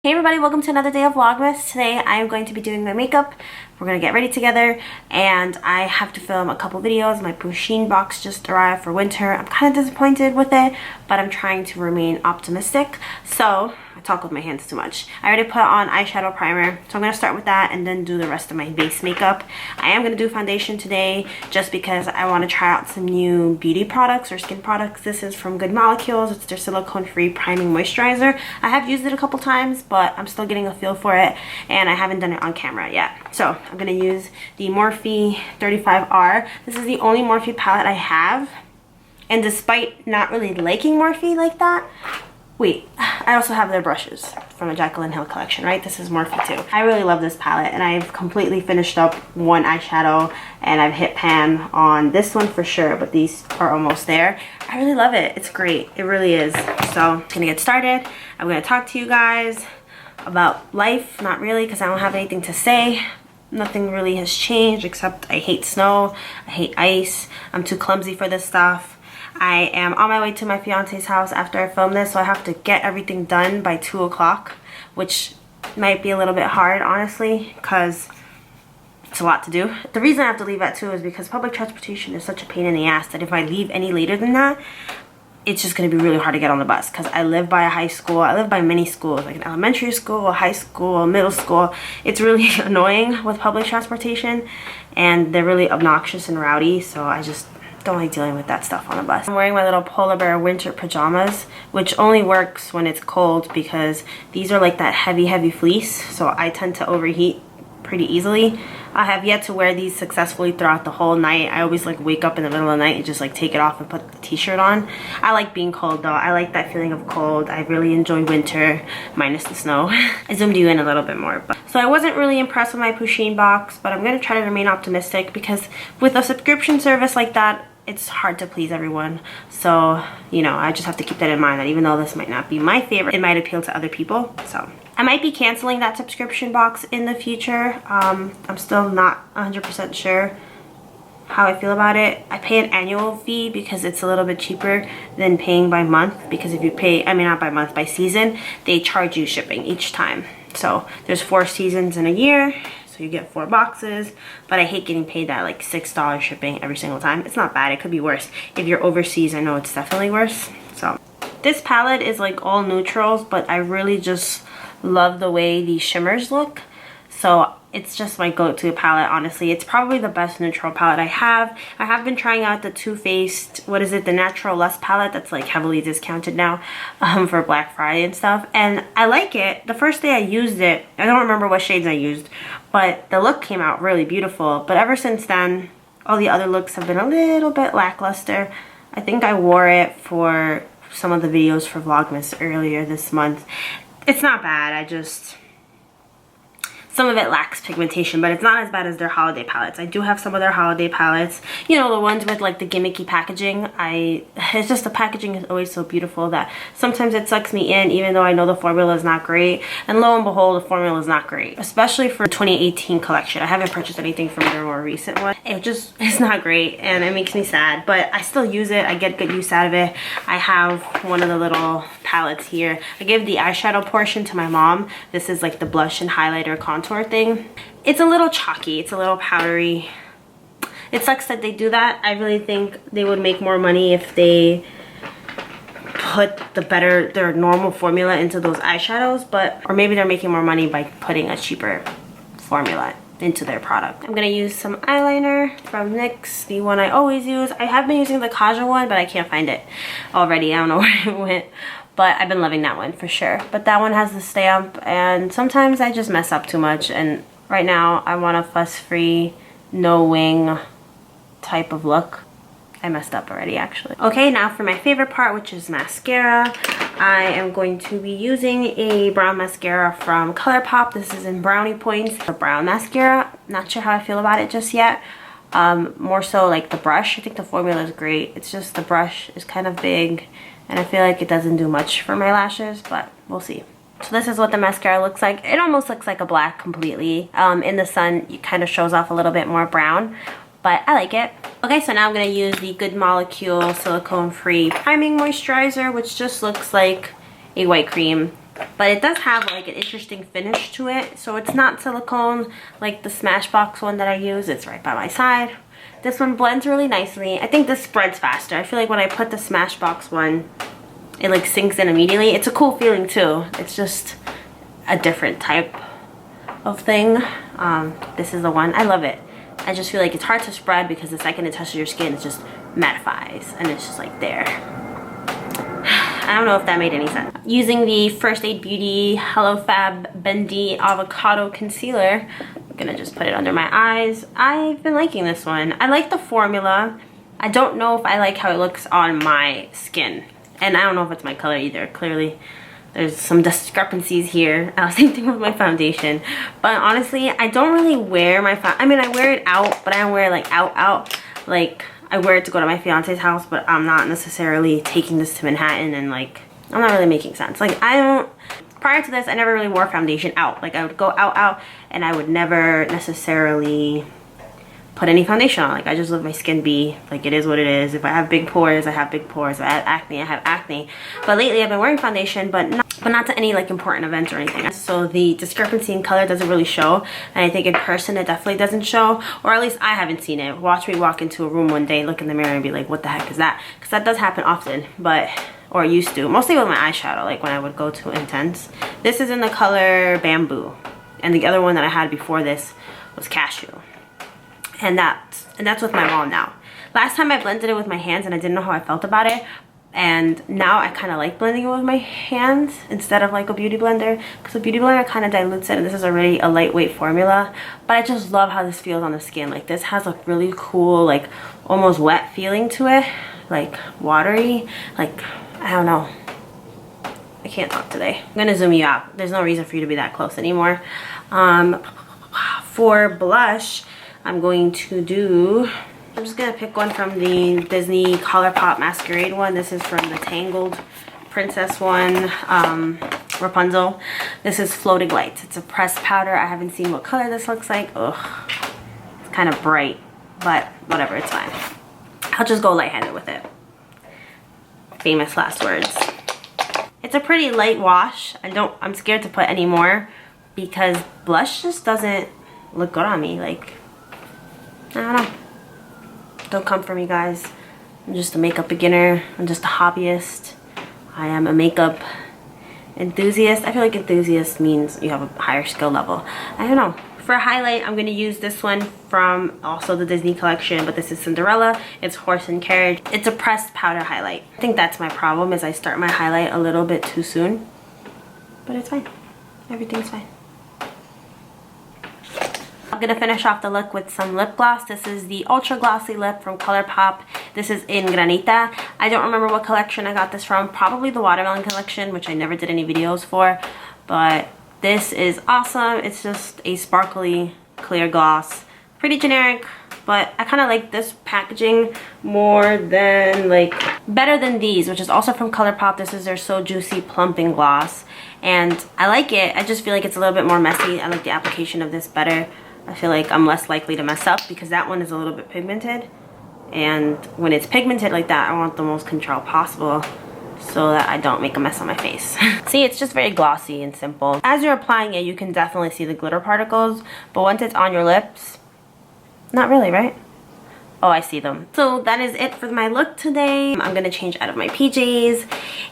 Hey everybody, welcome to another day of Vlogmas. Today I am going to be doing my makeup. We're going to get ready together and I have to film a couple videos. My Pusheen box just arrived for winter. I'm kind of disappointed with it, but I'm trying to remain optimistic. So, I talk with my hands too much. I already put on eyeshadow primer, so I'm going to start with that and then do the rest of my base makeup. I am going to do foundation today just because I want to try out some new beauty products or skin products. This is from Good Molecules. It's their silicone-free priming moisturizer. I have used it a couple times, but I'm still getting a feel for it and I haven't done it on camera yet. So I'm going to use the Morphe 35R. This is the only Morphe palette I have. And despite not really liking Morphe like that, wait, I also have their brushes from a Jaclyn Hill collection, right? This is Morphe too. I really love this palette and I've completely finished up one eyeshadow and I've hit pan on this one for sure, but these are almost there. I really love it. It's great. It really is. So I'm gonna get started. I'm gonna talk to you guys about life. Not really, because I don't have anything to say. Nothing really has changed except I hate snow. I hate ice. I'm too clumsy for this stuff. I am on my way to my fiance's house after I film this, so I have to get everything done by 2 o'clock, which might be a little bit hard, honestly, because it's a lot to do. The reason I have to leave at 2 is because public transportation is such a pain in the ass that if I leave any later than that, it's just going to be really hard to get on the bus, because I live by a high school. I live by many schools, like an elementary school, a high school, a middle school. It's really annoying with public transportation, and they're really obnoxious and rowdy, so I just don't like dealing with that stuff on the bus. I'm wearing my little polar bear winter pajamas, which only works when it's cold because these are like that heavy fleece, so I tend to overheat pretty easily. I have yet to wear these successfully throughout the whole night. I always like wake up in the middle of the night and just like take it off and put the t-shirt on. I like being cold though. I like that feeling of cold. I really enjoy winter, minus the snow. I zoomed you in a little bit more. So I wasn't really impressed with my Pusheen box, but I'm going to try to remain optimistic because with a subscription service like that, it's hard to please everyone. So, you know, I just have to keep that in mind, that even though this might not be my favorite, it might appeal to other people. So I might be canceling that subscription box in the future. I'm still not 100% sure how I feel about it. I pay an annual fee because it's a little bit cheaper than paying by month, because if you pay, I mean not by month, by season, they charge you shipping each time. So there's 4 seasons in a year, so you get 4 boxes, but I hate getting paid that like $6 shipping every single time. It's not bad, it could be worse. If you're overseas, I know it's definitely worse. So this palette is like all neutrals, but I really just love the way these shimmers look. So it's just my go-to palette, honestly. It's probably the best neutral palette I have. I have been trying out the Too Faced, what is it, the Natural Lust palette that's like heavily discounted now for Black Friday and stuff. And I like it. The first day I used it, I don't remember what shades I used, but the look came out really beautiful. But ever since then, all the other looks have been a little bit lackluster. I think I wore it for some of the videos for Vlogmas earlier this month. It's not bad, some of it lacks pigmentation, but it's not as bad as their holiday palettes. I do have some of their holiday palettes, you know, the ones with like the gimmicky packaging. It's just the packaging is always so beautiful that sometimes it sucks me in, even though I know the formula is not great. And lo and behold, the formula is not great, especially for the 2018 collection. I haven't purchased anything from their more recent one. It's not great and it makes me sad, but I still use it. I get good use out of it. I have one of the little palettes here. I gave the eyeshadow portion to my mom. This is like the blush and highlighter contour thing. It's a little chalky, it's a little powdery. It sucks that they do that. I really think they would make more money if they put their normal formula into those eyeshadows, or maybe they're making more money by putting a cheaper formula into their product. I'm gonna use some eyeliner from NYX, the one I always use. I have been using the Kaja one, but I can't find it already. I don't know where it went. But I've been loving that one for sure. But that one has the stamp, and sometimes I just mess up too much. And right now I want a fuss-free, no wing type of look. I messed up already, actually. Okay, now for my favorite part, which is mascara. I am going to be using a brown mascara from ColourPop. This is in Brownie Points. The brown mascara. Not sure how I feel about it just yet. More so like the brush. I think the formula is great. It's just the brush is kind of big, and I feel like it doesn't do much for my lashes, but we'll see. So this is what the mascara looks like. It almost looks like a black completely. In the sun, it kind of shows off a little bit more brown, but I like it. Okay, so now I'm going to use the Good Molecule silicone-free priming moisturizer, which just looks like a white cream. but it does have like an interesting finish to it. So it's not silicone like the Smashbox one that I use. It's right by my side. This one blends really nicely. I think this spreads faster. I feel like when I put the Smashbox one, it like sinks in immediately. It's a cool feeling too. It's just a different type of thing. This is the one. I love it. I just feel like it's hard to spread because the second it touches your skin, it just mattifies and it's just like there. I don't know if that made any sense. Using the First Aid Beauty Hello Fab Bendy Avocado Concealer, I'm gonna just put it under my eyes. I've been liking this one. I like the formula. I don't know if I like how it looks on my skin. And I don't know if it's my color either. Clearly, there's some discrepancies here. Same thing with my foundation. But honestly, I don't really wear my I mean, I wear it out, but I don't wear it like out. Like, I wear it to go to my fiance's house, but I'm not necessarily taking this to Manhattan and like, I'm not really making sense. Like, I don't, prior to this, I never really wore foundation out. Like, I would go out, and I would never necessarily put any foundation on. Like, I just let my skin be. Like, it is what it is. If I have big pores, I have big pores. If I have acne, I have acne. But lately, I've been wearing foundation, but not to any like important events or anything. So the discrepancy in color doesn't really show, and I think in person it definitely doesn't show, or at least I haven't seen it. Watch me walk into a room one day, look in the mirror, and be like, what the heck is that? Because that does happen often, but, or used to, mostly with my eyeshadow, like when I would go to Intense. This is in the color Bamboo, and the other one that I had before this was Cashew, and that's with my mom now. Last time I blended it with my hands and I didn't know how I felt about it, and now I kind of like blending it with my hands instead of like a beauty blender, because a beauty blender kind of dilutes it, and this is already a lightweight formula. But I just love how this feels on the skin. Like, this has a really cool, like almost wet feeling to it, like watery. Like, I don't know, I can't talk today. I'm gonna zoom you out. There's no reason for you to be that close anymore. For blush, I'm just gonna pick one from the Disney ColourPop Masquerade one. This is from the Tangled Princess one, Rapunzel. This is Floating Lights. It's a pressed powder. I haven't seen what color this looks like. Ugh, it's kind of bright, but whatever, it's fine. I'll just go light-handed with it. Famous last words. It's a pretty light wash. I'm scared to put any more because blush just doesn't look good on me. Like, I don't know. Don't come for me, guys. I'm just a makeup beginner. I'm just a hobbyist. I am a makeup enthusiast. I feel like enthusiast means you have a higher skill level. I don't know. For a highlight, I'm going to use this one from also the Disney collection, but this is Cinderella. It's Horse and Carriage. It's a pressed powder highlight. I think that's my problem, is I start my highlight a little bit too soon. But it's fine. Everything's fine. I'm gonna finish off the look with some lip gloss. This is the Ultra Glossy Lip from ColourPop. This is in Granita. I don't remember what collection I got this from. Probably the Watermelon collection, which I never did any videos for. But this is awesome. It's just a sparkly clear gloss. Pretty generic, but I kind of like this packaging more than, like, better than these, which is also from ColourPop. This is their So Juicy Plumping Gloss. And I like it. I just feel like it's a little bit more messy. I like the application of this better. I feel like I'm less likely to mess up because that one is a little bit pigmented. And when it's pigmented like that, I want the most control possible so that I don't make a mess on my face. See, it's just very glossy and simple. As you're applying it, you can definitely see the glitter particles, but once it's on your lips, not really, right? Oh, I see them. So that is it for my look today. I'm gonna change out of my PJs,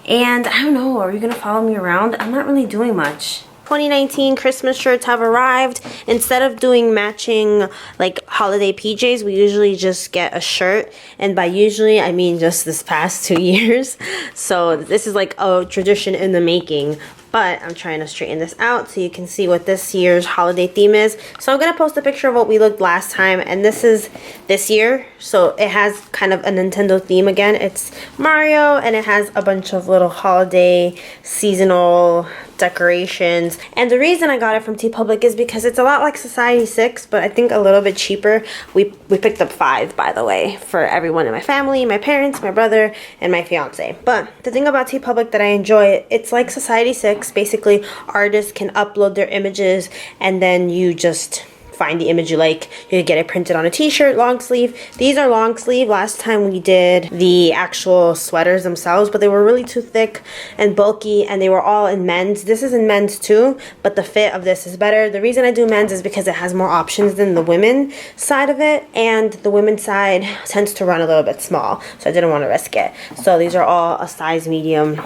and I don't know, are you gonna follow me around? I'm not really doing much. 2019 Christmas shirts have arrived. Instead of doing matching like holiday PJs, we usually just get a shirt, and by usually I mean just this past 2 years. So this is like a tradition in the making, but I'm trying to straighten this out so you can see what this year's holiday theme is. So I'm gonna post a picture of what we looked last time, and this is this year, so it has kind of a Nintendo theme again. It's Mario, and it has a bunch of little holiday seasonal decorations. And the reason I got it from TeePublic is because it's a lot like Society 6, but I think a little bit cheaper. We picked up 5, by the way, for everyone in my family, my parents, my brother, and my fiance. But the thing about TeePublic that I enjoy, it's like Society 6. Basically, artists can upload their images, and then you just find the image you like, you could get it printed on a t-shirt, long sleeve. These are long sleeve. Last time we did the actual sweaters themselves, but they were really too thick and bulky, and they were all in men's. This is in men's too, but the fit of this is better. The reason I do men's is because it has more options than the women side of it, and the women's side tends to run a little bit small, so I didn't want to risk it. So these are all a size medium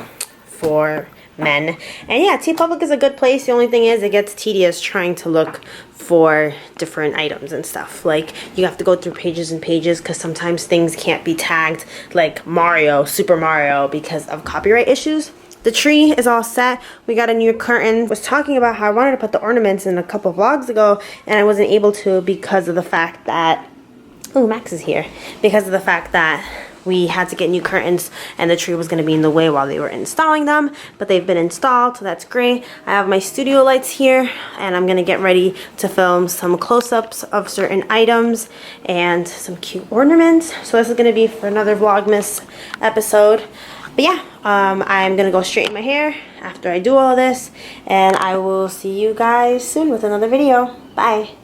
for men. And yeah, teepublic is a good place. The only thing is it gets tedious trying to look for different items and stuff. Like, you have to go through pages and pages because sometimes things can't be tagged, like Mario, Super Mario, because of copyright issues. The tree is all set. We got a new curtain. I was talking about how I wanted to put the ornaments in a couple vlogs ago, and I wasn't able to because of the fact that, oh, Max is here, because of the fact that we had to get new curtains and the tree was going to be in the way while they were installing them, but they've been installed, so that's great. I have my studio lights here, and I'm going to get ready to film some close-ups of certain items and some cute ornaments. So this is going to be for another Vlogmas episode. But yeah, I'm going to go straighten my hair after I do all this, and I will see you guys soon with another video. Bye!